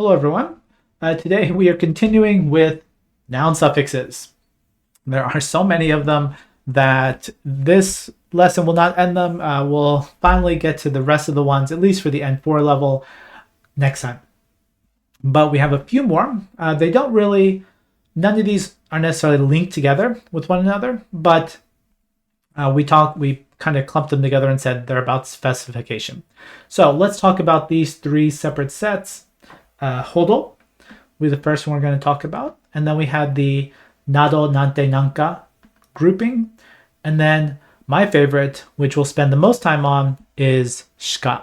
Hello everyone. Today we are continuing with noun suffixes. There are so many of them that this lesson will not end them. We'll finally get to the rest of the ones, at least for the N4 level, next time. But we have a few more. They don't really, none of these are necessarily linked together with one another, but we kind of clumped them together and said they're about specification. So let's talk about these three separate sets. Hodo, the first one we're going to talk about. And then we had the nado, nante, nanka grouping. And then my favorite, which we'll spend the most time on, is shika.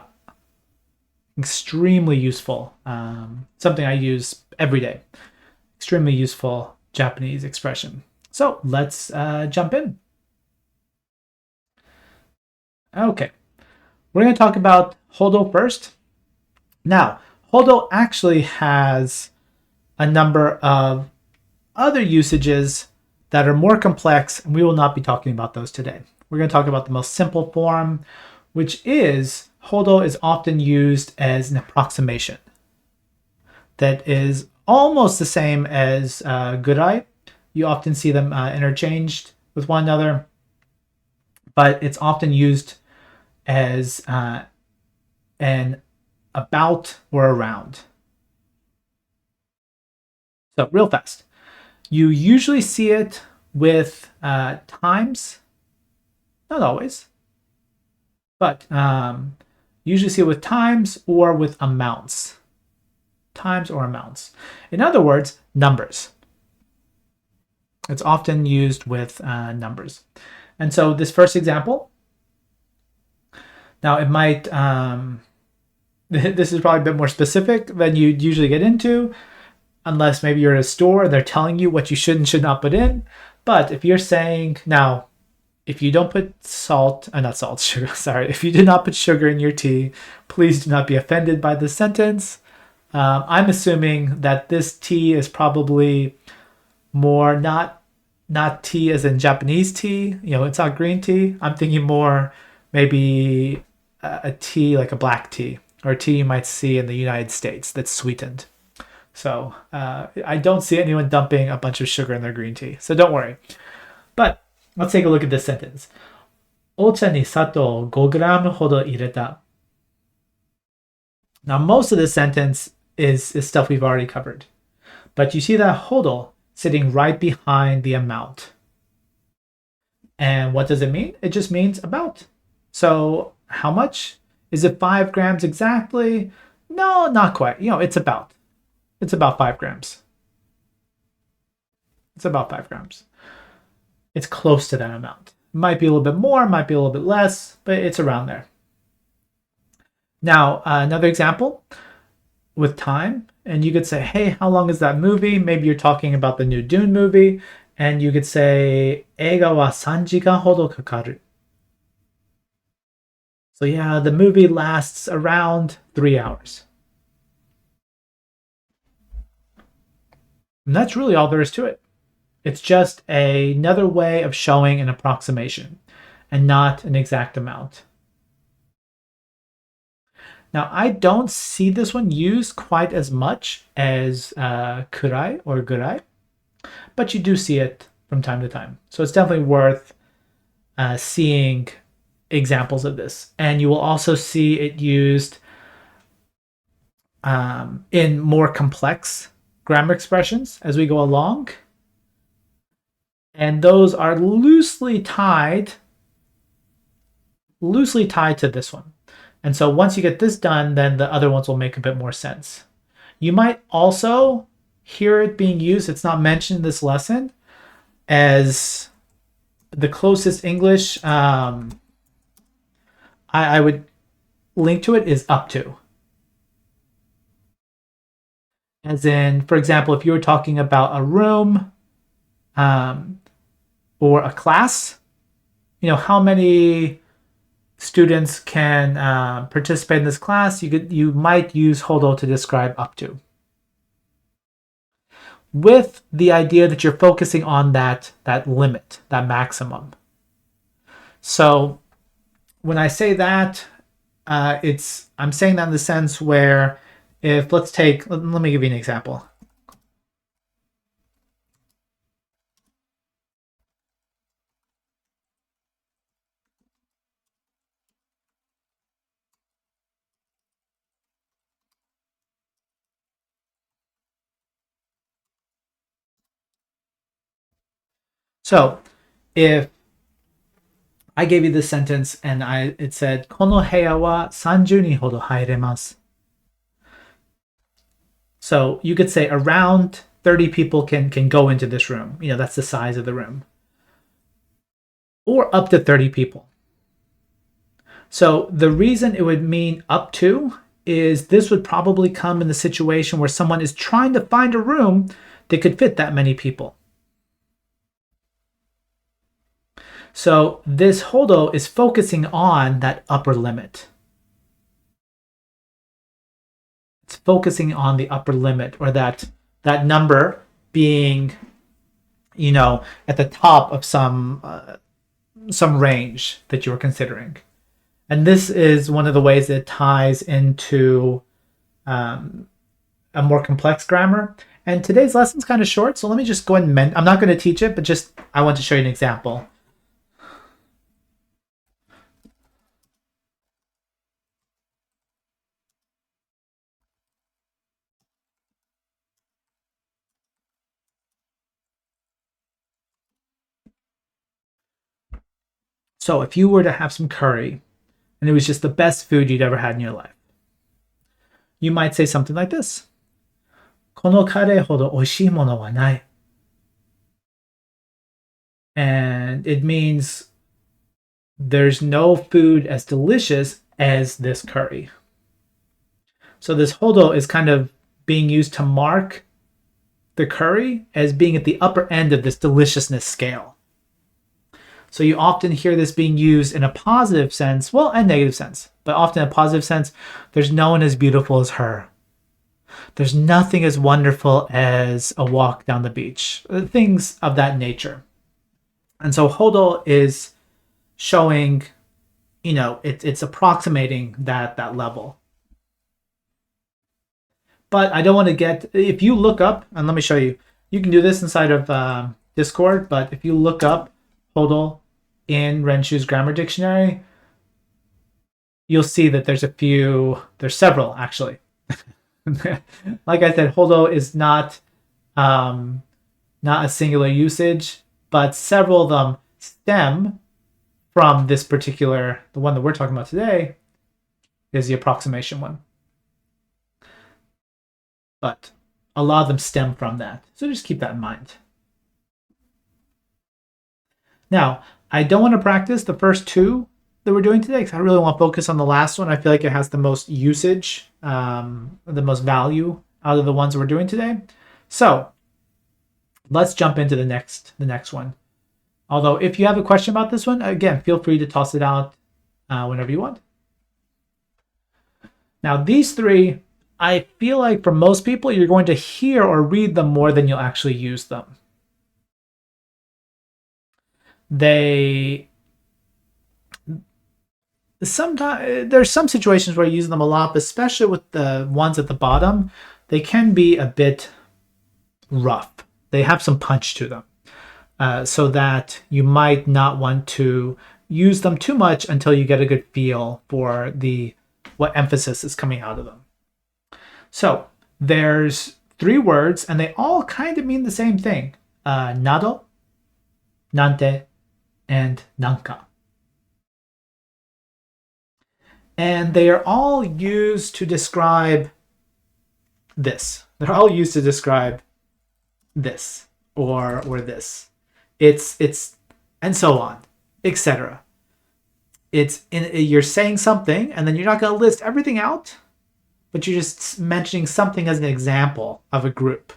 Extremely useful. Something I use every day. Extremely useful Japanese expression. So let's jump in. Okay, we're going to talk about hodo first. Now, hodo actually has a number of other usages that are more complex, and we will not be talking about those today. We're going to talk about the most simple form, which is hodo is often used as an approximation that is almost the same as gurai. You often see them interchanged with one another, but it's often used as an about or around. So real fast. You usually see it with times, not always, but usually see it with times or with amounts. Times or amounts. In other words, numbers. It's often used with numbers. And so this first example, now it might, this is probably a bit more specific than you'd usually get into, unless maybe you're at a store and they're telling you what you should and should not put in. But if you're saying, now, if you don't put sugar, if you do not put sugar in your tea, please do not be offended by this sentence. I'm assuming that this tea is probably more not tea as in Japanese tea. It's not green tea. I'm thinking more maybe a tea like a black tea or a tea you might see in the United States that's sweetened. So I don't see anyone dumping a bunch of sugar in their green tea. So don't worry. But let's take a look at this sentence. Ocha ni sato 5 hodo ireta. Now most of this sentence is stuff we've already covered. But you see that hodo sitting right behind the amount. And what does it mean? It just means about. So how much? Is it 5 grams exactly? No, not quite. It's about. It's about 5 grams. It's about 5 grams. It's close to that amount. Might be a little bit more, might be a little bit less, but it's around there. Now, another example with time. And you could say, hey, how long is that movie? Maybe you're talking about the new Dune movie. And you could say, eiga wa 3 jikan hodo kakaru. So yeah, the movie lasts around 3 hours. And that's really all there is to it. It's just another way of showing an approximation and not an exact amount. Now, I don't see this one used quite as much as kurai or gurai, but you do see it from time to time. So it's definitely worth seeing examples of this. And you will also see it used in more complex grammar expressions as we go along. And those are loosely tied to this one. And so once you get this done, then the other ones will make a bit more sense. You might also hear it being used, it's not mentioned in this lesson, as the closest English I would link to it is up to. As in, for example, if you were talking about a room or a class, how many students can participate in this class, you might use hodo to describe up to, with the idea that you're focusing on that limit, that maximum. So when I say that, I'm saying that in the sense where if let's take, let me give you an example. So if I gave you this sentence and it said, この部屋は30人ほど入れます. So you could say around 30 people can go into this room. You know, that's the size of the room. Or up to 30 people. So the reason it would mean up to is this would probably come in the situation where someone is trying to find a room that could fit that many people. So this hodo is focusing on that upper limit. It's focusing on the upper limit, or that number being, you know, at the top of some range that you were considering. And this is one of the ways that ties into a more complex grammar. And today's lesson is kind of short, so let me just go ahead and I'm not going to teach it, but just I want to show you an example. So if you were to have some curry and it was just the best food you'd ever had in your life, you might say something like this. このカレーほど美味しいものはない. And it means there's no food as delicious as this curry. So this hodo is kind of being used to mark the curry as being at the upper end of this deliciousness scale. So you often hear this being used in a positive sense, well, and negative sense, but often in a positive sense. There's no one as beautiful as her. There's nothing as wonderful as a walk down the beach. Things of that nature. And so hodo is showing, you know, it's approximating that level. But I don't want to get, if you look up, and let me show you, you can do this inside of Discord, but if you look up hodo in Renshu's grammar dictionary, you'll see that there's several actually. Like I said, hodo is not a singular usage, but several of them stem from this particular, the one that we're talking about today is the approximation one. But a lot of them stem from that. So just keep that in mind. Now, I don't want to practice the first two that we're doing today because I really want to focus on the last one. I feel like it has the most usage, the most value out of the ones we're doing today. So let's jump into the next one. Although if you have a question about this one, again, feel free to toss it out whenever you want. Now, these three, I feel like for most people, you're going to hear or read them more than you'll actually use them. Sometimes there's some situations where I use them a lot, but especially with the ones at the bottom, they can be a bit rough. They have some punch to them, so that you might not want to use them too much until you get a good feel for what emphasis is coming out of them. So there's three words, and they all kind of mean the same thing. Nado, nante, and nanka. And they are all used to describe this. They're all used to describe this or this. It's and so on, etc. You're saying something, and then you're not going to list everything out, but you're just mentioning something as an example of a group.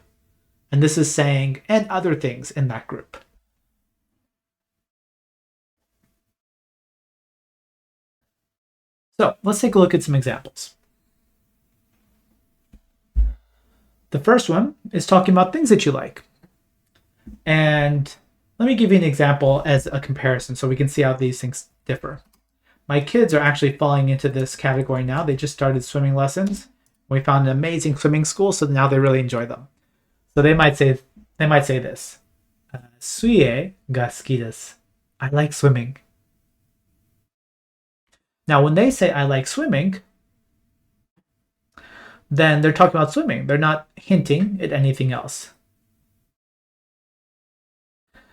And this is saying, and other things in that group. So let's take a look at some examples. The first one is talking about things that you like. And let me give you an example as a comparison so we can see how these things differ. My kids are actually falling into this category now. They just started swimming lessons. We found an amazing swimming school, so now they really enjoy them. So they might say this. Suie ga suki desu. I like swimming. Now, when they say I like swimming, then they're talking about swimming. They're not hinting at anything else.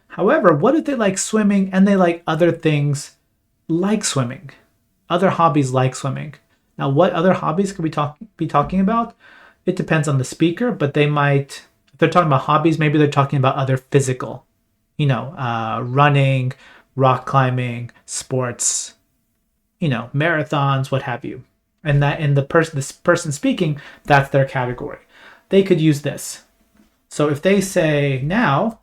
However, what if they like swimming and they like other things like swimming? Other hobbies like swimming. Now, what other hobbies could we be talking about? It depends on the speaker, but they might, if they're talking about hobbies, maybe they're talking about other physical, running, rock climbing, sports, marathons, what have you. And that in this person speaking, that's their category. They could use this. So if they say now,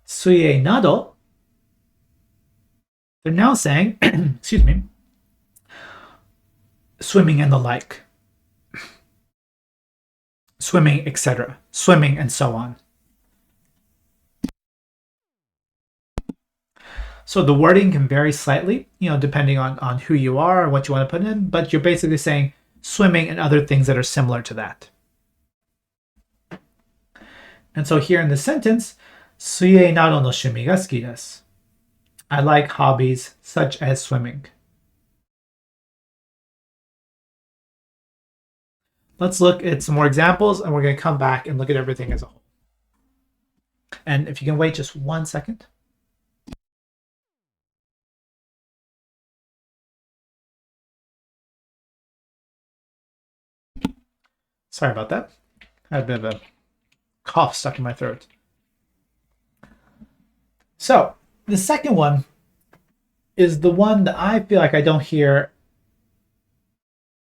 suie nado, they're now saying, excuse me, swimming and the like, swimming, etc., swimming and so on. So the wording can vary slightly, depending on who you are and what you want to put in, but you're basically saying swimming and other things that are similar to that. And so here in the sentence, suie nado no shumi ga suki desu. I like hobbies such as swimming. Let's look at some more examples, and we're going to come back and look at everything as a whole. And if you can wait just 1 second. Sorry about that. I had a bit of a cough stuck in my throat. So the second one is the one that I feel like I don't hear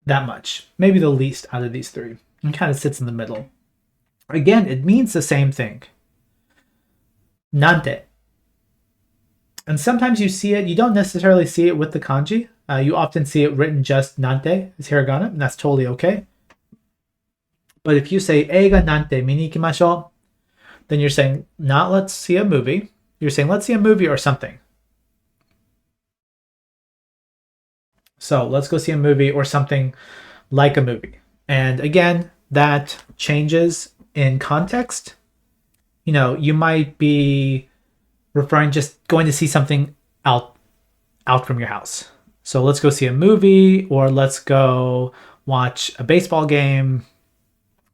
that much, maybe the least out of these three, and kind of sits in the middle. Again, it means the same thing. Nante. And sometimes you see it, you don't necessarily see it with the kanji. You often see it written just nante as hiragana, and that's totally okay. But if you say eiga nante mini ikimashou, then you're saying not let's see a movie. You're saying let's see a movie or something. So let's go see a movie or something like a movie. And again, that changes in context. You might be referring just going to see something out from your house. So let's go see a movie, or let's go watch a baseball game,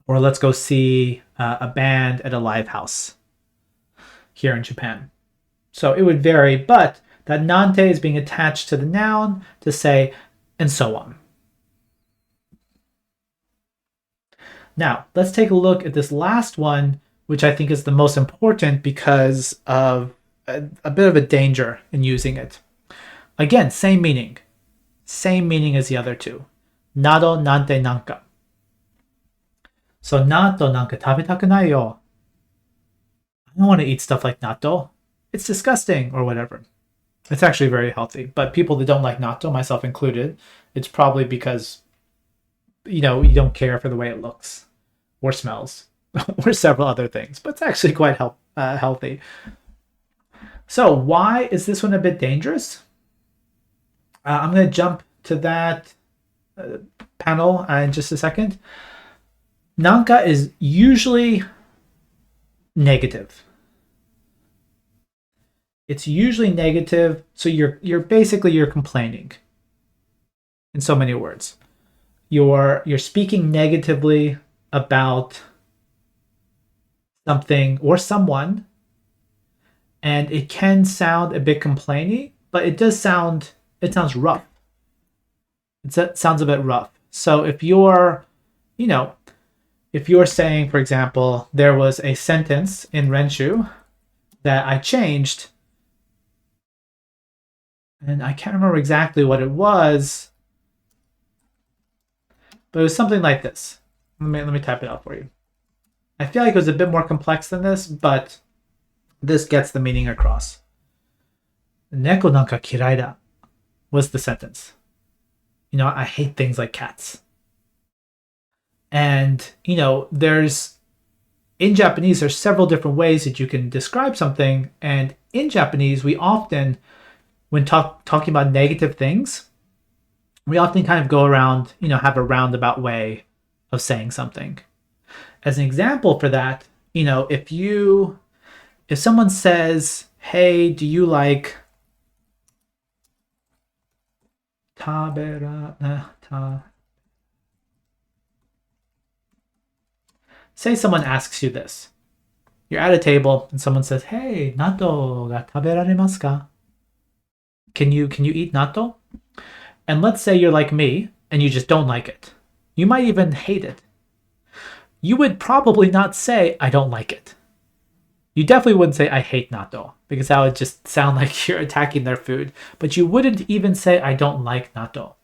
or let's go see a band at a live house here in Japan. So it would vary, but that nante is being attached to the noun to say, and so on. Now, let's take a look at this last one, which I think is the most important because of a bit of a danger in using it. Again, same meaning as the other two. Nado nante nanka. So natto nanka tabetaku nai yo. I don't want to eat stuff like natto. It's disgusting or whatever. It's actually very healthy. But people that don't like natto, myself included, it's probably because you don't care for the way it looks or smells or several other things. But it's actually quite healthy. So why is this one a bit dangerous? I'm going to jump to that panel in just a second. Nanka is usually negative. It's usually negative, so you're basically complaining. In so many words, you're speaking negatively about something or someone, and it can sound a bit complainy, but it sounds rough. It sounds a bit rough. So if you're saying, for example, there was a sentence in Renshu that I changed, and I can't remember exactly what it was, but it was something like this. Let me type it out for you. I feel like it was a bit more complex than this, but this gets the meaning across. Neko nanka kirai da was the sentence. I hate things like cats. And, there's, in Japanese, there's several different ways that you can describe something. And in Japanese, we often, when talking about negative things, we often kind of go around, have a roundabout way of saying something. As an example for that, if someone says, "Hey, do you like tabera ta?" Say someone asks you this. You're at a table and someone says, "Hey, natto ga taberaremasu ka?" Can you eat natto? And let's say you're like me and you just don't like it. You might even hate it. You would probably not say, "I don't like it." You definitely wouldn't say, "I hate natto," because that would just sound like you're attacking their food. But you wouldn't even say, "I don't like natto."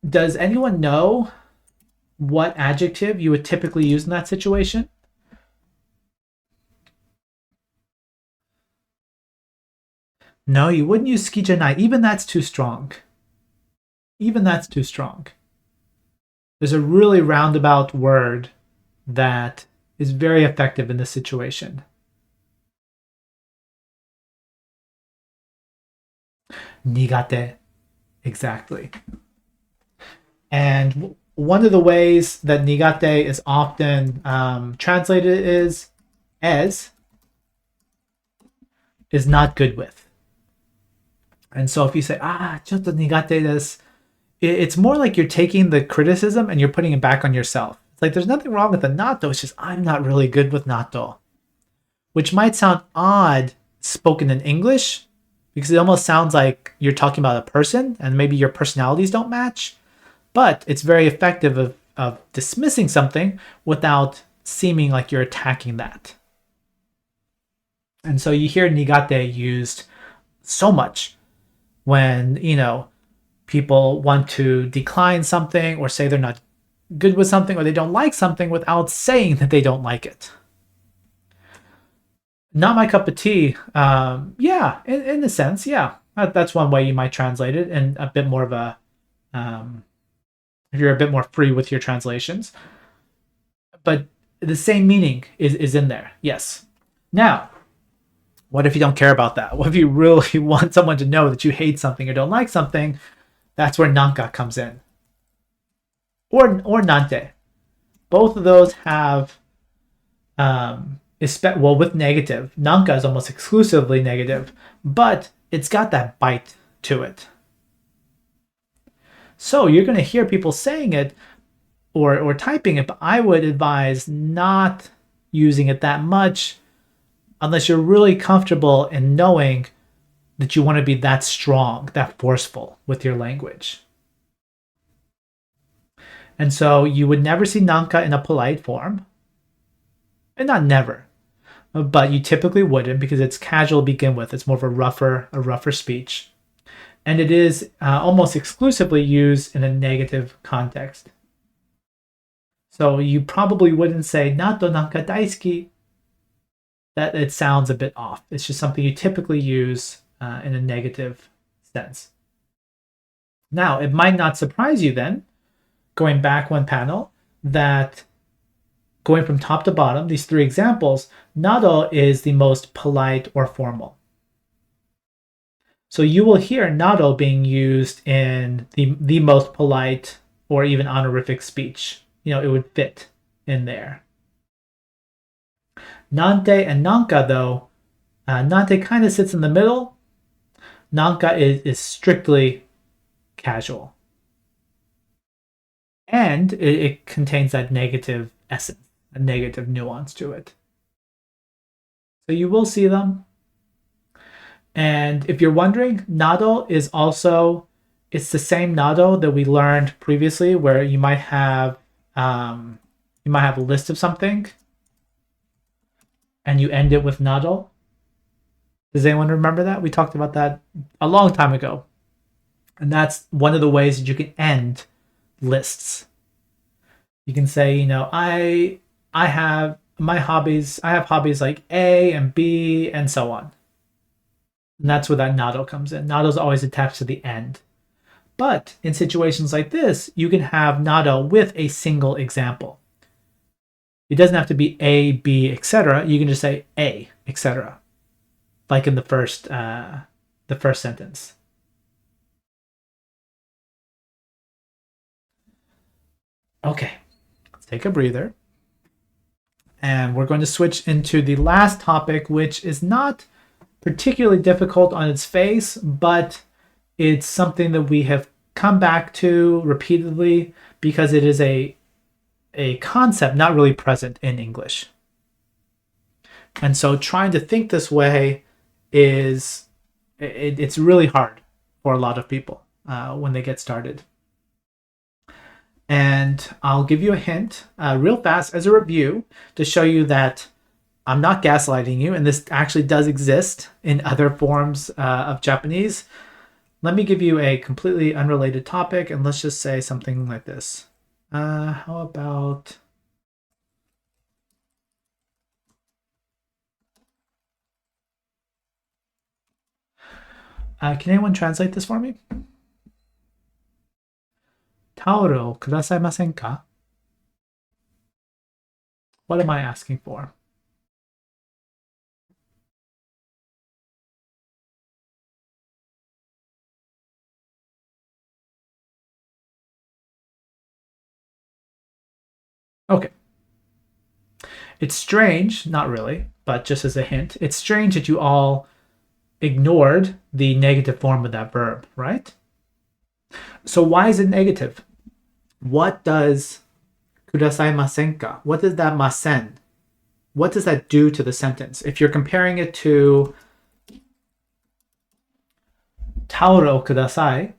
Does anyone know what adjective you would typically use in that situation? No, you wouldn't use skijanai. Even that's too strong. Even that's too strong. There's a really roundabout word that is very effective in this situation. Nigate. Exactly. And one of the ways that nigate is often translated as is not good with. And so if you say, chotto nigate desu, it's more like you're taking the criticism and you're putting it back on yourself. It's like there's nothing wrong with the natto, it's just I'm not really good with natto. Which might sound odd spoken in English, because it almost sounds like you're talking about a person and maybe your personalities don't match. But it's very effective of dismissing something without seeming like you're attacking that. And so you hear nigate used so much when, people want to decline something or say they're not good with something or they don't like something without saying that they don't like it. Not my cup of tea. Yeah, in a sense, yeah. That's one way you might translate it, and a bit more of a if you're a bit more free with your translations. But the same meaning is in there. Yes. Now, what if you don't care about that? What if you really want someone to know that you hate something or don't like something? That's where nanka comes in. Or nante. Both of those have with negative. Nanka is almost exclusively negative, but it's got that bite to it. So you're going to hear people saying it or typing it, but I would advise not using it that much unless you're really comfortable in knowing that you want to be that strong, that forceful with your language. And so you would never see nanka in a polite form. And not never, but you typically wouldn't because it's casual to begin with. It's more of a rougher speech. And it is almost exclusively used in a negative context. So you probably wouldn't say natto nanka daisuki. That it sounds a bit off. It's just something you typically use in a negative sense. Now, it might not surprise you then, going back one panel, that going from top to bottom, these three examples, nado is the most polite or formal. So you will hear nado being used in the most polite or even honorific speech. It would fit in there. Nante and nanka, though, nante kind of sits in the middle. Nanka is strictly casual. And it contains that negative essence, a negative nuance to it. So you will see them. And if you're wondering, nado is also, it's the same nado that we learned previously, where you might have a list of something and you end it with nado. Does anyone remember that? We talked about that a long time ago. And that's one of the ways that you can end lists. You can say, I have my hobbies. I have hobbies like A and B and so on. And that's where that nado comes in. Nado is always attached to the end. But in situations like this, you can have nado with a single example. It doesn't have to be A, B, etc. You can just say A, etc. Like in the first sentence. Okay, let's take a breather. And we're going to switch into the last topic, which is not particularly difficult on its face, but it's something that we have come back to repeatedly because it is a concept not really present in English. And so trying to think this way is it's really hard for a lot of people when they get started. And I'll give you a hint real fast as a review to show you that I'm not gaslighting you, and this actually does exist in other forms of Japanese. Let me give you a completely unrelated topic, and let's just say something like this. How about... can anyone translate this for me? Taoro kudasaimasen ka? What am I asking for? Okay. It's strange, not really, but just as a hint, it's strange that you all ignored the negative form of that verb, right? So why is it negative? What does kudasaimasen ka? What does that masen? What does that do to the sentence? If you're comparing it to taoro kudasai,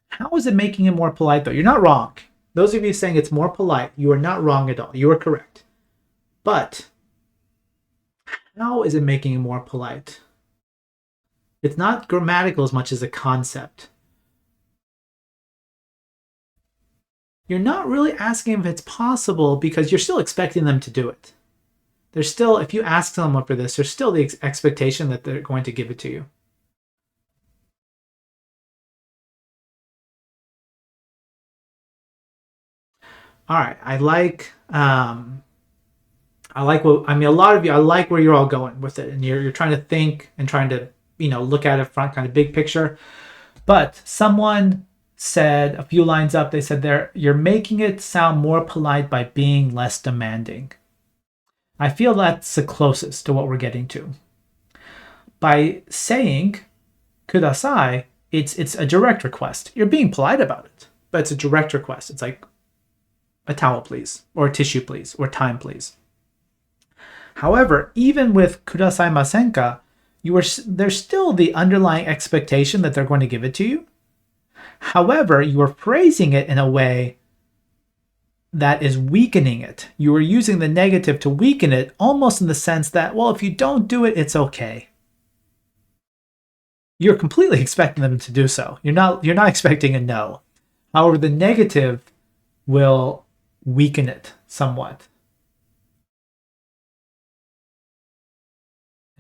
how is it making it more polite though? You're not wrong. Those of you saying it's more polite, you are not wrong at all. You are correct. But how is it making it more polite? It's not grammatical as much as a concept. You're not really asking if it's possible because you're still expecting them to do it. There's still, if you ask someone for this, there's still the expectation that they're going to give it to you. All right, I like what, I mean, a lot of you, I like where you're all going with it, and you're trying to think and trying to, look at it front, kind of big picture. But someone said a few lines up, they said you're making it sound more polite by being less demanding. I feel that's the closest to what we're getting to. By saying kudasai, it's a direct request. You're being polite about it, but it's a direct request. It's like a towel, please, or a tissue, please, or time, please. However, even with kudasaimasen ka, there's still the underlying expectation that they're going to give it to you. However, you are phrasing it in a way that is weakening it. You are using the negative to weaken it, almost in the sense that, well, if you don't do it, it's okay. You're completely expecting them to do so. You're not expecting a no. However, the negative will weaken it somewhat.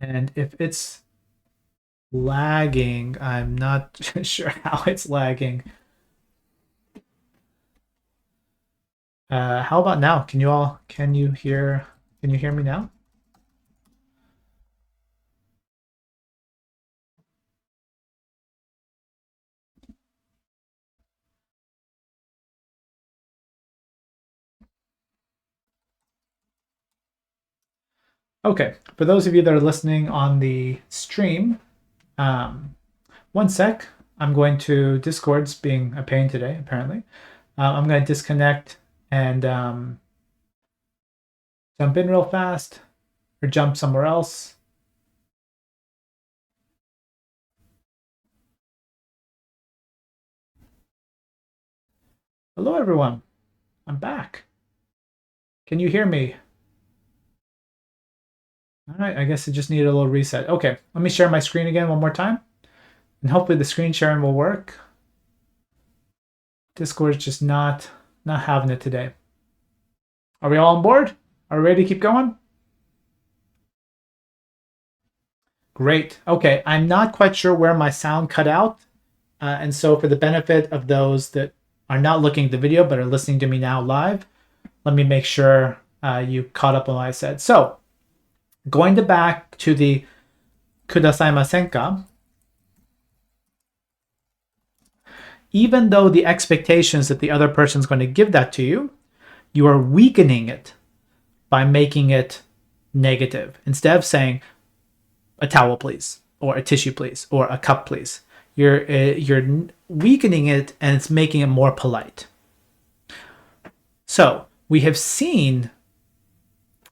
And if it's lagging, I'm not sure how it's lagging. How about now? Can you hear me now? Okay, for those of you that are listening on the stream, one sec. I'm going to, Discord's being a pain today, apparently. I'm going to disconnect and jump in real fast or jump somewhere else. Hello, everyone. I'm back. Can you hear me? All right, I guess it just needed a little reset. Okay, let me share my screen again one more time. And hopefully the screen sharing will work. Discord is just not having it today. Are we all on board? Are we ready to keep going? Great. Okay, I'm not quite sure where my sound cut out. And so for the benefit of those that are not looking at the video but are listening to me now live, let me make sure you caught up on what I said. So going back to the kudasaimasen ka, even though the expectations that the other person's going to give that to you, you are weakening it by making it negative. Instead of saying, a towel, please, or a tissue, please, or a cup, please, you're weakening it and it's making it more polite. So we have seen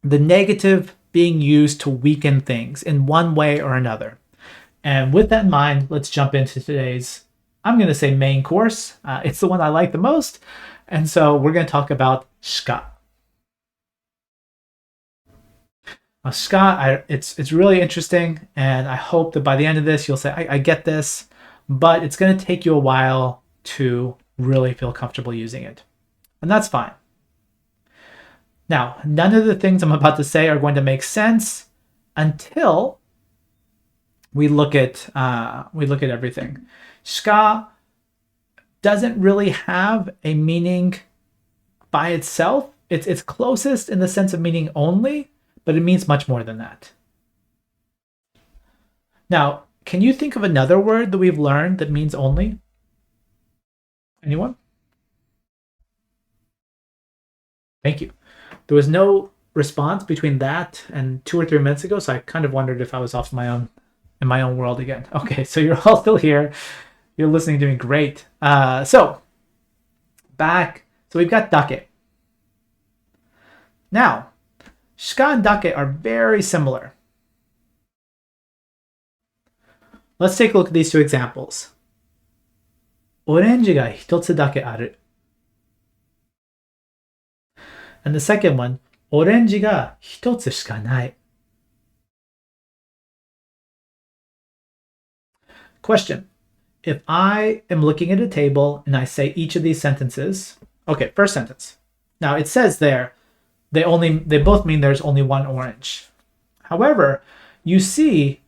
the negative being used to weaken things in one way or another. And with that in mind, let's jump into today's, I'm going to say, main course. It's the one I like the most. And so we're going to talk about shika. Shika, it's really interesting. And I hope that by the end of this, you'll say, I get this. But it's going to take you a while to really feel comfortable using it. And that's fine. Now, none of the things I'm about to say are going to make sense until we look at everything. Shika doesn't really have a meaning by itself. It's closest in the sense of meaning only, but it means much more than that. Now, can you think of another word that we've learned that means only? Anyone? Thank you. There was no response between that and 2 or 3 minutes ago, so I kind of wondered if I was off in my own world again. Okay, so you're all still here. You're listening to me. Great. So we've got dake. Now, shika and dake are very similar. Let's take a look at these two examples. Orange ga hitotsu dake aru. And the second one, orange ga hitotsu shika nai. Question. If I am looking at a table and I say each of these sentences, okay, first sentence. Now it says there, they both mean there's only one orange. However, you see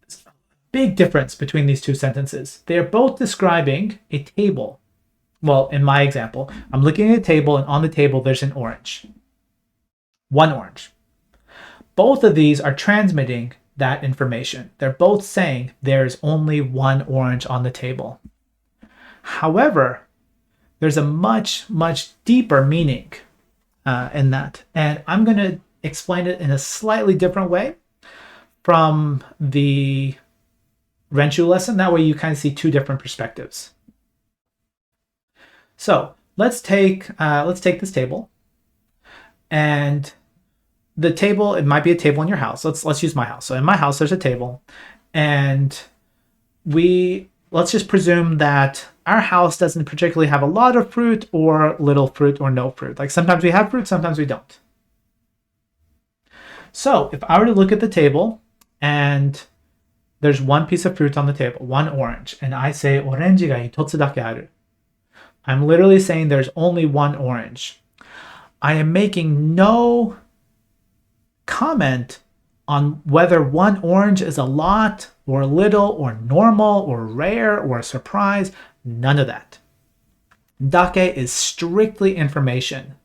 a big difference between these two sentences. They are both describing a table. Well, in my example, I'm looking at a table and on the table there's an orange. One orange. Both of these are transmitting that information. They're both saying there's only one orange on the table. However, there's a much, much deeper meaning in that. And I'm going to explain it in a slightly different way from the Renshu lesson. That way you kind of see two different perspectives. So let's take this table, and the table, it might be a table in your house. Let's use my house. So in my house, there's a table, and let's just presume that our house doesn't particularly have a lot of fruit or little fruit or no fruit. Like sometimes we have fruit, sometimes we don't. So if I were to look at the table and there's one piece of fruit on the table, one orange, and I say orange ga hitotsu dake aru, I'm literally saying there's only one orange. I am making no comment on whether one orange is a lot or a little or normal or rare or a surprise. None of that. Dake is strictly information.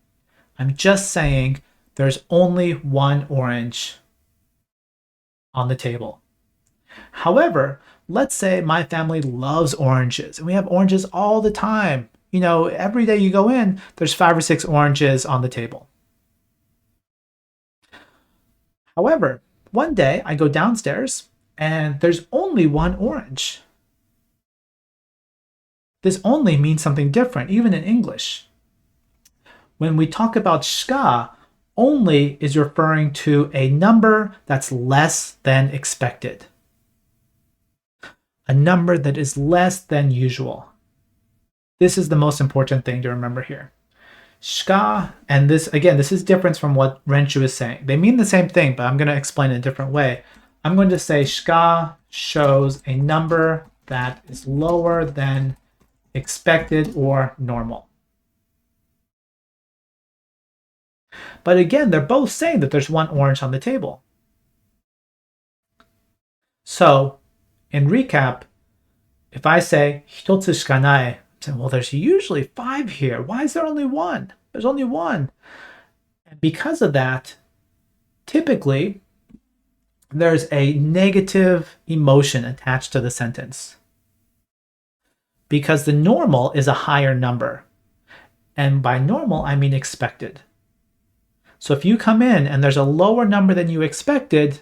I'm just saying there's only one orange on the table. However, let's say my family loves oranges and we have oranges all the time. You know, every day you go in, there's 5 or 6 oranges on the table. However, one day I go downstairs and there's only one orange. This only means something different, even in English. When we talk about shika, only is referring to a number that's less than expected. A number that is less than usual. This is the most important thing to remember here. Shika, and this is different from what Renshu is saying. They mean the same thing, but I'm going to explain it in a different way. I'm going to say shika shows a number that is lower than expected or normal. But again, they're both saying that there's one orange on the table. So, in recap, if I say hitotsu shika nai, saying, well, there's usually 5 here. Why is there only 1? There's only 1. And because of that, typically, there's a negative emotion attached to the sentence. because the normal is a higher number. And by normal, I mean expected. So if you come in and there's a lower number than you expected,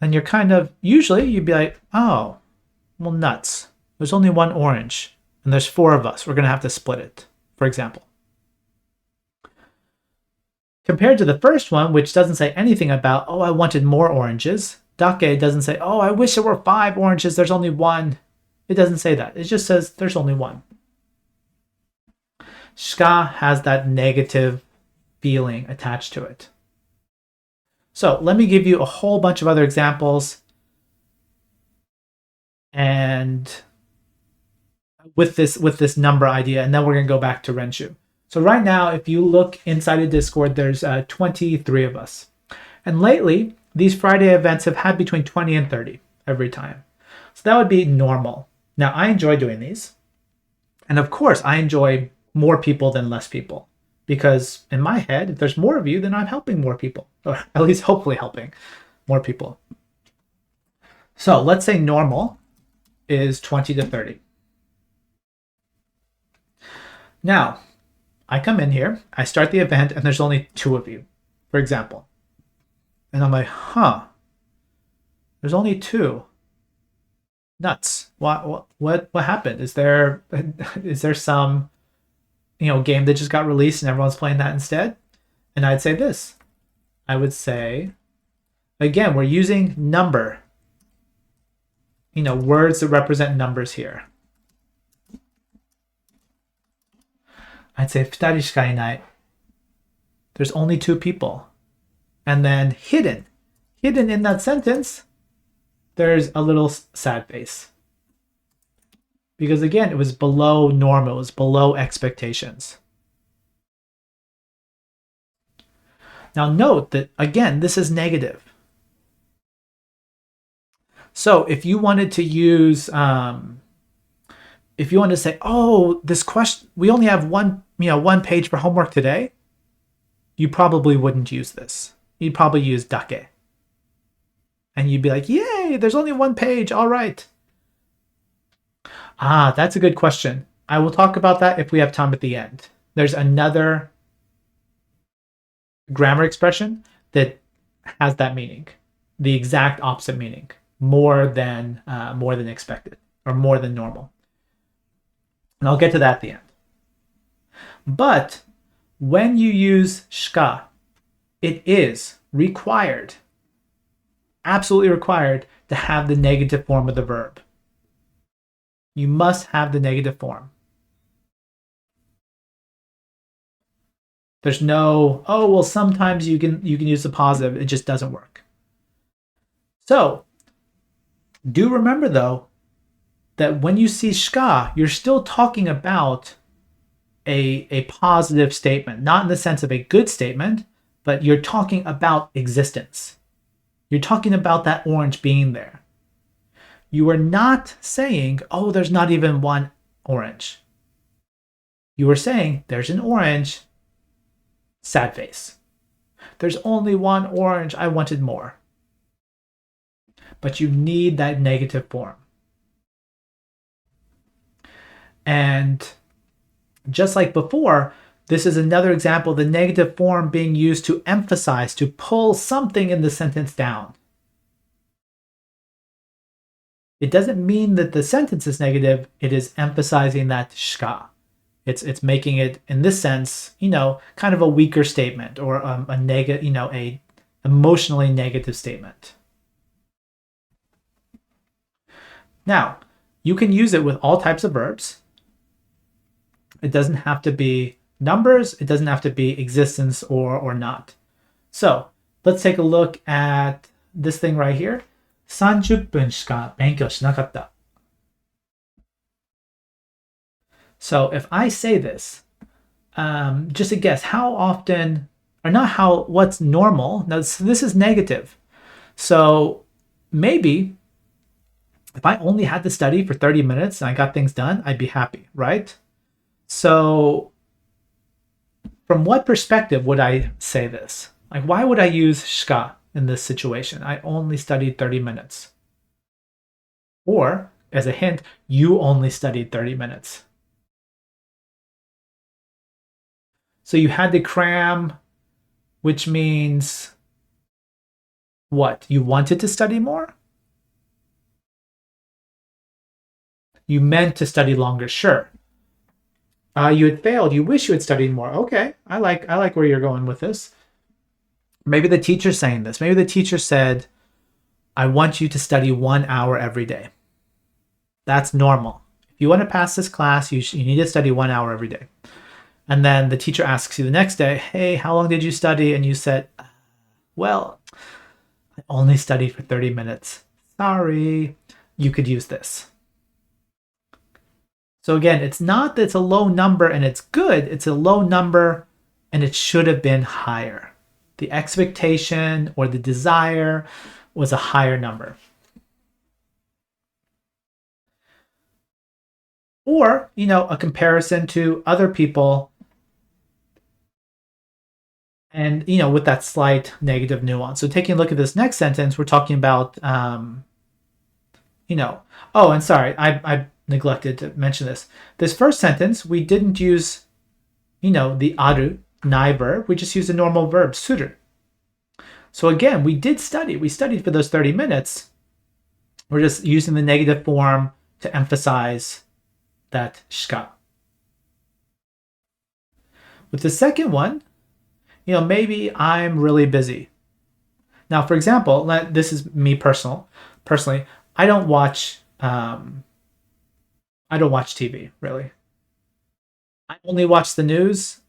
then you're kind of, usually you'd be like, oh, well, nuts. There's only one orange, and there's 4 of us. We're going to have to split it, for example. Compared to the first one, which doesn't say anything about, oh, I wanted more oranges. Dake doesn't say, oh, I wish there were 5 oranges. There's only 1. It doesn't say that. It just says there's only 1. Shika has that negative feeling attached to it. So let me give you a whole bunch of other examples. And with this number idea, and then we're going to go back to Renshu. So right now, if you look inside of Discord, there's 23 of us. And lately, these Friday events have had between 20 and 30 every time. So that would be normal. Now, I enjoy doing these. And of course, I enjoy more people than less people. Because in my head, if there's more of you, then I'm helping more people. Or at least hopefully helping more people. So let's say normal is 20 to 30. Now, I come in here, I start the event, and there's only 2 of you, for example. And I'm like, huh, there's only 2. Nuts. What happened? Is there some, game that just got released and everyone's playing that instead? And I'd say this. I would say, again, we're using number. Words that represent numbers here. I'd say 2人しかいない. There's only 2 people. And then hidden in that sentence, there's a little sad face. Because again, it was below normal, it was below expectations. Now note that, again, this is negative. So if you wanted to use, if you wanted to say, oh, this question, we only have one page for homework today, you probably wouldn't use this. You'd probably use dake. And you'd be like, yay, there's only 1 page, all right. Ah, that's a good question. I will talk about that if we have time at the end. There's another grammar expression that has that meaning, the exact opposite meaning, more than expected or more than normal. And I'll get to that at the end. But when you use shika, it is required, absolutely required, to have the negative form of the verb. You must have the negative form. There's no, oh, well, sometimes you can use the positive. It just doesn't work. So do remember, though, that when you see shika, you're still talking about a positive statement, not in the sense of a good statement, but you're talking about existence. You're talking about that orange being there. You are not saying, oh, there's not even 1 orange. You are saying, there's an orange, sad face. There's only 1 orange, I wanted more. But you need that negative form. And just like before, this is another example of the negative form being used to emphasize, to pull something in the sentence down. It doesn't mean that the sentence is negative. It is emphasizing that shika. It's making it, in this sense, kind of a weaker statement, or a negative, a emotionally negative statement. Now, you can use it with all types of verbs. It doesn't have to be numbers. It doesn't have to be existence or not. So let's take a look at this thing right here. 30分しか勉強しなかった. So if I say this, just a guess, how often, or not how, what's normal? Now this is negative. So maybe if I only had to study for 30 minutes and I got things done, I'd be happy, right? So from what perspective would I say this? Like, why would I use shika in this situation? I only studied 30 minutes. Or as a hint, you only studied 30 minutes. So you had to cram, which means what? You wanted to study more? You meant to study longer, sure. You had failed. You wish you had studied more. Okay, I like where you're going with this. Maybe the teacher's saying this. Maybe the teacher said, I want you to study 1 hour every day. That's normal. If you want to pass this class, you need to study 1 hour every day. And then the teacher asks you the next day, hey, how long did you study? And you said, well, I only studied for 30 minutes. Sorry. You could use this. So again, it's not that it's a low number and it's good. It's a low number and it should have been higher. The expectation or the desire was a higher number. Or, a comparison to other people and, with that slight negative nuance. So taking a look at this next sentence, we're talking about, oh, and sorry, I neglected to mention this. This first sentence, we didn't use, the aru, nai verb. We just used a normal verb, suru. So again, we did study. We studied for those 30 minutes. We're just using the negative form to emphasize that shika. With the second one, maybe I'm really busy. Now, for example, this is me personally, I don't watch TV, really. I only watch the news.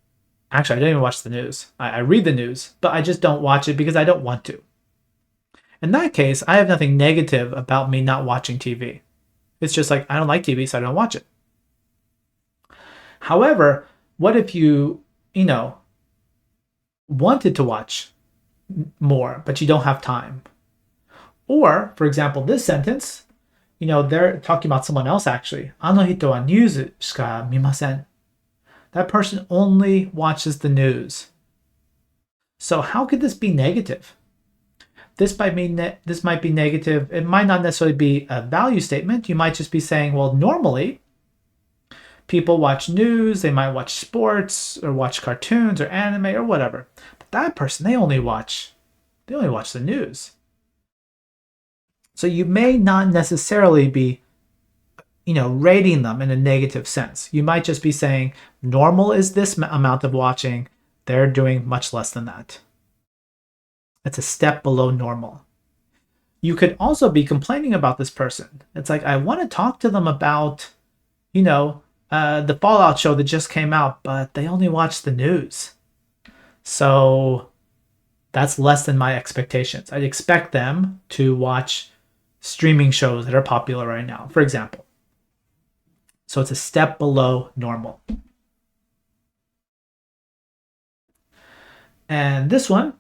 Actually, I don't even watch the news. I read the news, but I just don't watch it because I don't want to. In that case, I have nothing negative about me not watching TV. It's just like, I don't like TV, so I don't watch it. However, what if you, wanted to watch more, but you don't have time? Or, for example, this sentence, they're talking about someone else actually. あの人はニュースしか見ません. That person only watches the news. So how could this be negative? This might be negative. It might not necessarily be a value statement. You might just be saying, well, normally people watch news, they might watch sports or watch cartoons or anime or whatever. But that person, they only watch the news. So you may not necessarily be, rating them in a negative sense. You might just be saying normal is this amount of watching. They're doing much less than that. It's a step below normal. You could also be complaining about this person. It's like, I want to talk to them about, the Fallout show that just came out, but they only watch the news. So that's less than my expectations. I'd expect them to watch streaming shows that are popular right now, for example. So it's a step below normal. And this one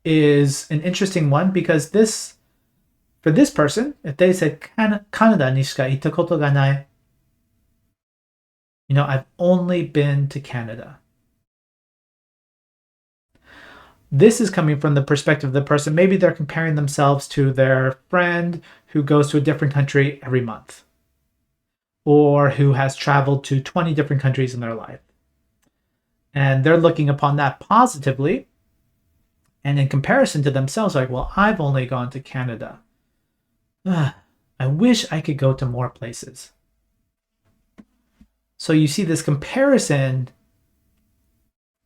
is an interesting one because for this person, if they said Canada ni shika ita koto ga nai, I've only been to Canada. This is coming from the perspective of the person. Maybe they're comparing themselves to their friend who goes to a different country every month, or who has traveled to 20 different countries in their life. And they're looking upon that positively. And in comparison to themselves, like, well, I've only gone to Canada. I wish I could go to more places. So you see this comparison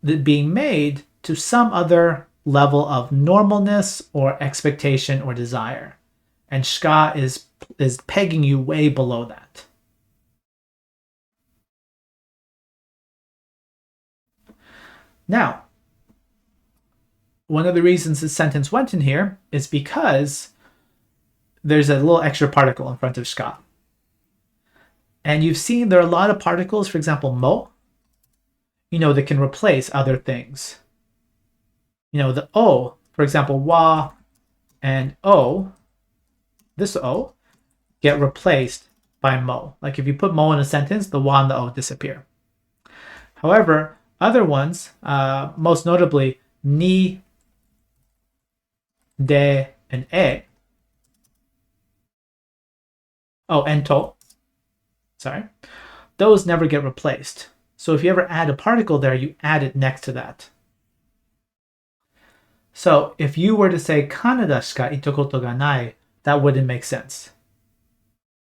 that being made to some other level of normalness or expectation or desire. And shika is pegging you way below that. Now, one of the reasons this sentence went in here is because there's a little extra particle in front of shika. And you've seen there are a lot of particles, for example, mo, that can replace other things. The o, for example, wa and o, this o, get replaced by mo. Like if you put mo in a sentence, the wa and the o disappear. However, other ones, most notably ni, de, and e, Oh, and to. Sorry. Those never get replaced. So if you ever add a particle there, you add it next to that. So if you were to say Kanada shika itokoto ga nai, that wouldn't make sense.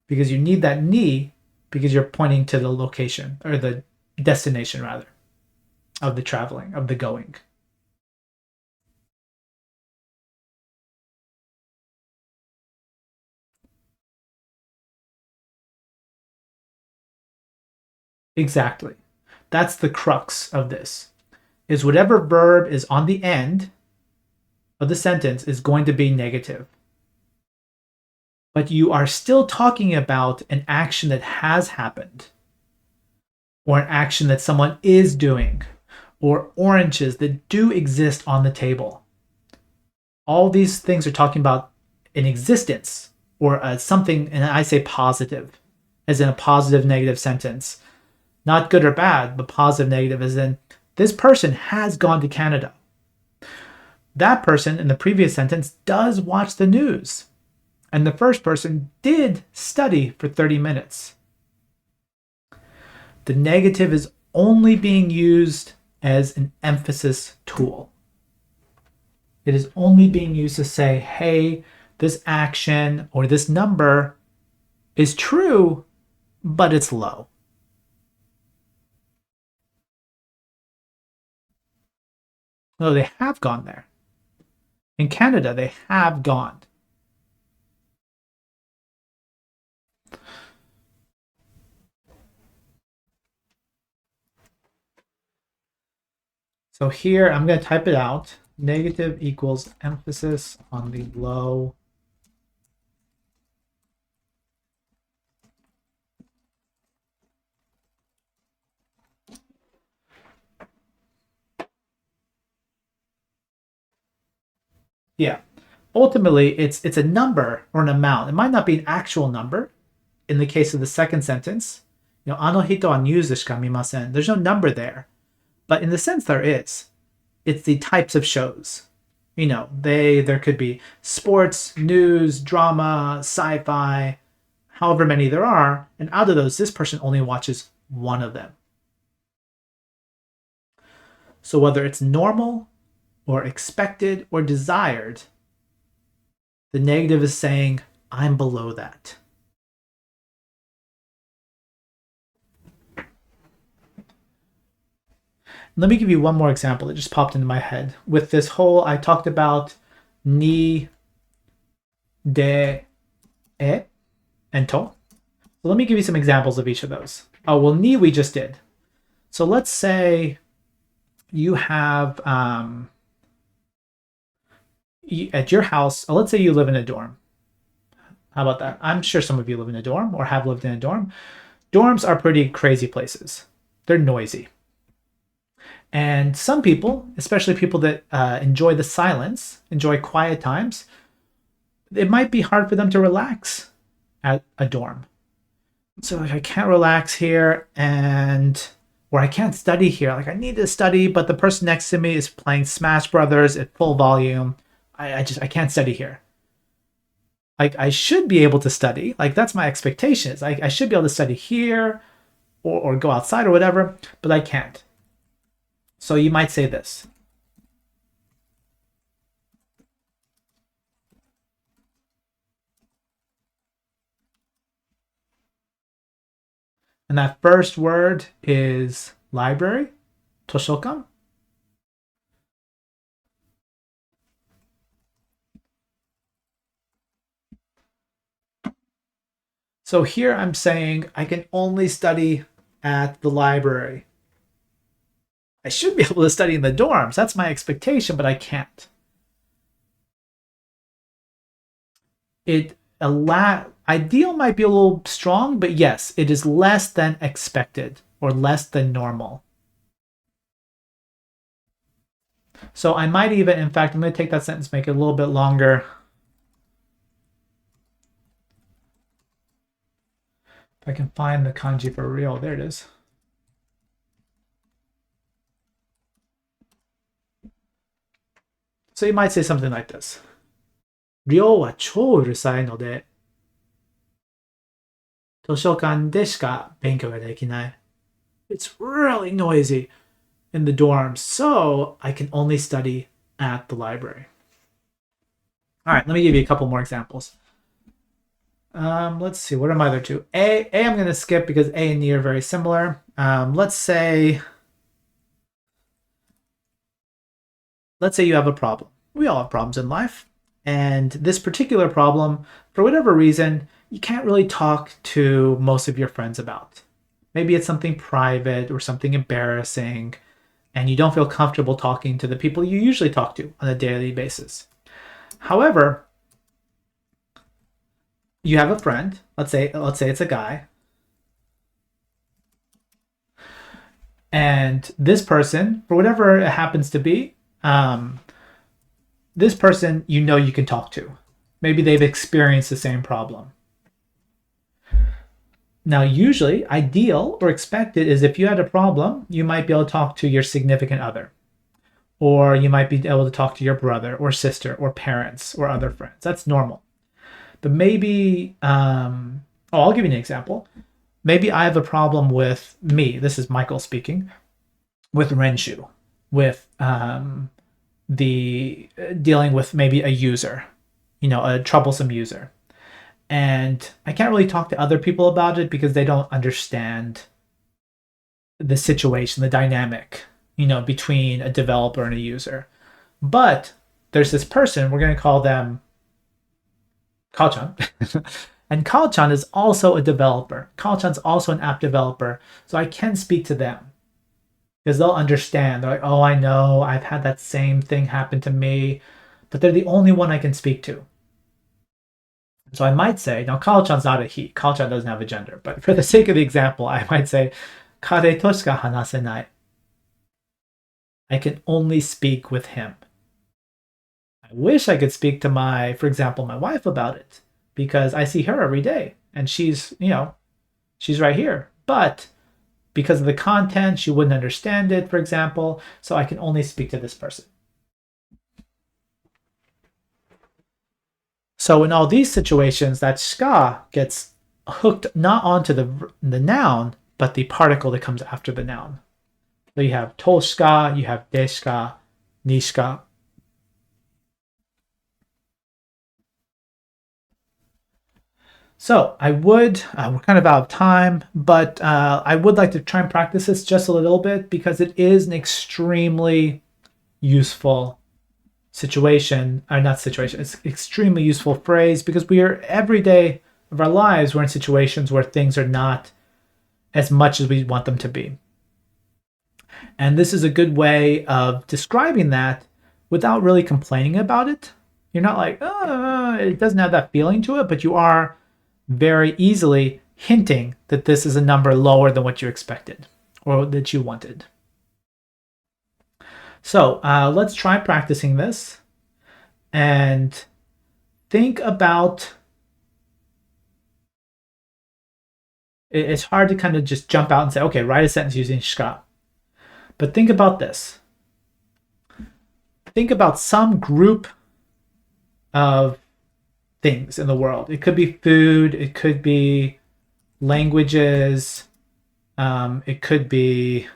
Because you need that ni because you're pointing to the location or the destination rather of the traveling, of the going. Exactly. That's the crux of this. Is whatever verb is on the end of the sentence is going to be negative. But you are still talking about an action that has happened, or an action that someone is doing, or oranges that do exist on the table. All these things are talking about an existence or something, and I say positive, as in a positive negative sentence. Not good or bad, but positive negative, as in this person has gone to Canada. That person in the previous sentence does watch the news. And the first person did study for 30 minutes. The negative is only being used as an emphasis tool. It is only being used to say, hey, this action or this number is true, but it's low. No, they have gone there. In Canada, they have gone. So here, I'm going to type it out. Negative equals emphasis on the low. Yeah. Ultimately, it's a number or an amount. It might not be an actual number. In the case of the second sentence, ano hito wa news shika mimasen. There's no number there. But in the sense there is. It's the types of shows. There could be sports, news, drama, sci-fi, however many there are, and out of those, this person only watches one of them. So whether it's normal or expected or desired, the negative is saying, I'm below that. Let me give you one more example that just popped into my head. With this whole, I talked about ni, de, e, and to. So let me give you some examples of each of those. Oh, well, ni we just did. So let's say you have, at your house, let's say you live in a dorm. How about that? I'm sure some of you live in a dorm or have lived in a dorm. Dorms are pretty crazy places. They're noisy. And some people, especially people that enjoy the silence, enjoy quiet times, it might be hard for them to relax at a dorm. So like, I can't relax here, or I can't study here. Like I need to study, but the person next to me is playing Smash Brothers at full volume. I can't study here. Like I should be able to study. Like that's my expectation. Is I should be able to study here, or go outside or whatever, but I can't. So you might say this. And that first word is library, toshokan. So here I'm saying I can only study at the library. I should be able to study in the dorms. That's my expectation, but I can't. Ideal might be a little strong, but yes, it is less than expected or less than normal. So I might even, in fact, I'm going to take that sentence, make it a little bit longer. If I can find the kanji for real, there it is. So you might say something like this. 量は超うるさいので図書館でしか勉強ができない. It's really noisy in the dorms, so I can only study at the library. All right, let me give you a couple more examples. Let's see, what are my other two? A I'm going to skip because A and E are very similar. Let's say you have a problem. We all have problems in life. And this particular problem, for whatever reason, you can't really talk to most of your friends about. Maybe it's something private or something embarrassing, and you don't feel comfortable talking to the people you usually talk to on a daily basis. However, you have a friend, let's say it's a guy, and this person, for whatever it happens to be, this person you can talk to. Maybe they've experienced the same problem. Now, usually, ideal or expected is if you had a problem, you might be able to talk to your significant other. Or you might be able to talk to your brother or sister or parents or other friends. That's normal. But maybe, I'll give you an example. Maybe I have a problem with me. This is Michael speaking. With Renshu, with the dealing with maybe a user, a troublesome user. And I can't really talk to other people about it because they don't understand the situation, the dynamic, between a developer and a user. But there's this person, we're going to call them Kao-chan. And Kao-chan is also a developer. Kao-chan's also an app developer. So I can speak to them because they'll understand. They're like, oh, I know, I've had that same thing happen to me. But they're the only one I can speak to. So I might say, now Kao-chan's not a he. Kao-chan doesn't have a gender. But for the sake of the example, I might say, Kare to shika hanasenai. I can only speak with him. I wish I could speak to for example, my wife about it, because I see her every day and she's right here. But because of the content, she wouldn't understand it, for example, so I can only speak to this person. So in all these situations, that shika gets hooked not onto the noun, but the particle that comes after the noun. So you have to shika, you have de shika, ni shika. So I would, we're kind of out of time, but I would like to try and practice this just a little bit because it is an extremely useful situation, or not situation, it's an extremely useful phrase because we are every day of our lives, we're in situations where things are not as much as we want them to be. And this is a good way of describing that without really complaining about it. You're not like, oh, it doesn't have that feeling to it, but you are very easily hinting that this is a number lower than what you expected or that you wanted. So let's try practicing this and think about, it's hard to kind of just jump out and say, okay, write a sentence using shika. But think about this. Think about some group of things in the world. It could be food, it could be languages, it could be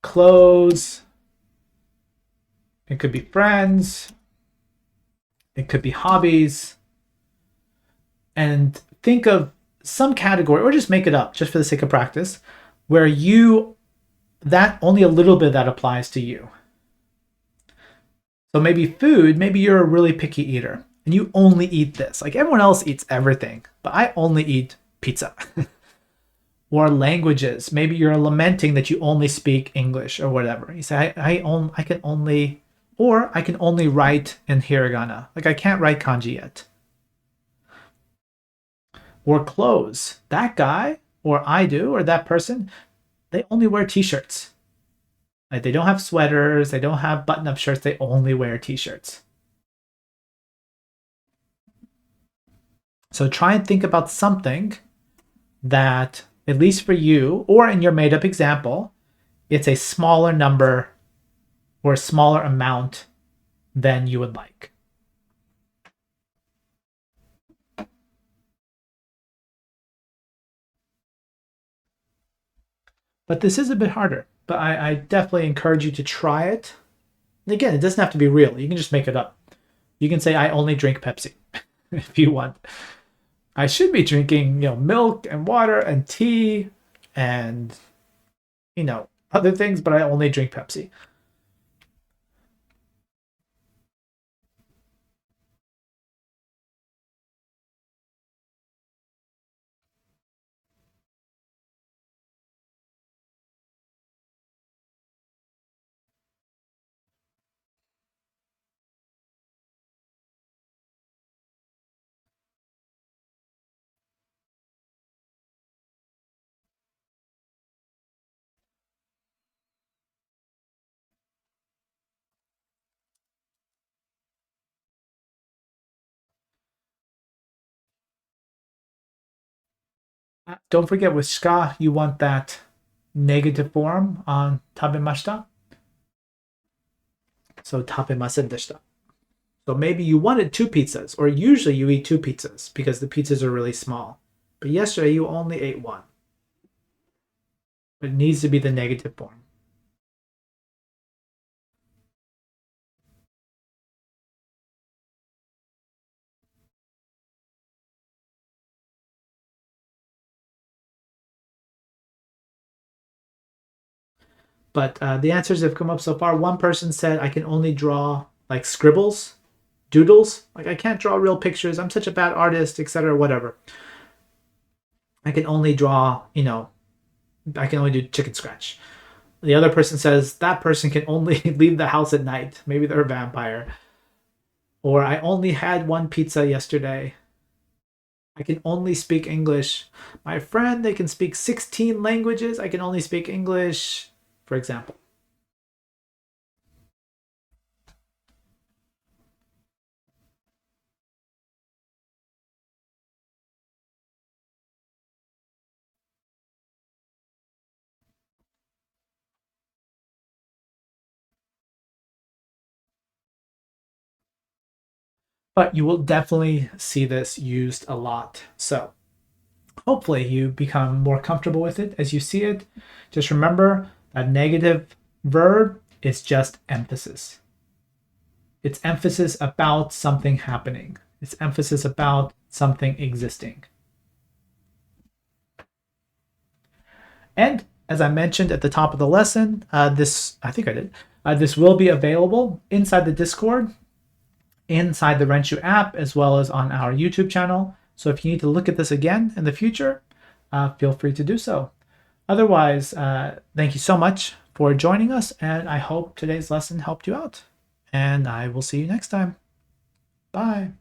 clothes, it could be friends, it could be hobbies. And think of some category, or just make it up just for the sake of practice, where that only a little bit of that applies to you. So maybe food, maybe you're a really picky eater and you only eat this. Like everyone else eats everything, but I only eat pizza. Or languages, maybe you're lamenting that you only speak English or whatever. You say, I can only write in hiragana. Like I can't write kanji yet. Or clothes. That guy, or I do, or that person, they only wear t-shirts. Like they don't have sweaters, they don't have button-up shirts, they only wear t-shirts. So try and think about something that, at least for you, or in your made-up example, it's a smaller number or a smaller amount than you would like. But this is a bit harder. But I definitely encourage you to try it. And again, it doesn't have to be real. You can just make it up. You can say, I only drink Pepsi if you want. I should be drinking, milk and water and tea and, other things, but I only drink Pepsi. Don't forget with shika, you want that negative form on tabemashita. So tapemasen deshita. So maybe you wanted 2 pizzas, or usually you eat 2 pizzas because the pizzas are really small. But yesterday you only ate one. It needs to be the negative form. But the answers have come up so far. One person said, I can only draw like scribbles, doodles. Like I can't draw real pictures. I'm such a bad artist, etc. Whatever. I can only draw, I can only do chicken scratch. The other person says that person can only leave the house at night. Maybe they're a vampire. Or I only had one pizza yesterday. I can only speak English. My friend, they can speak 16 languages. I can only speak English, for example. But you will definitely see this used a lot. So hopefully you become more comfortable with it as you see it. Just remember that negative verb is just emphasis. It's emphasis about something happening. It's emphasis about something existing. And as I mentioned at the top of the lesson, I think I did, this will be available inside the Discord, inside the Renshu app, as well as on our YouTube channel. So if you need to look at this again in the future, feel free to do so. Otherwise, thank you so much for joining us, and I hope today's lesson helped you out. And I will see you next time. Bye.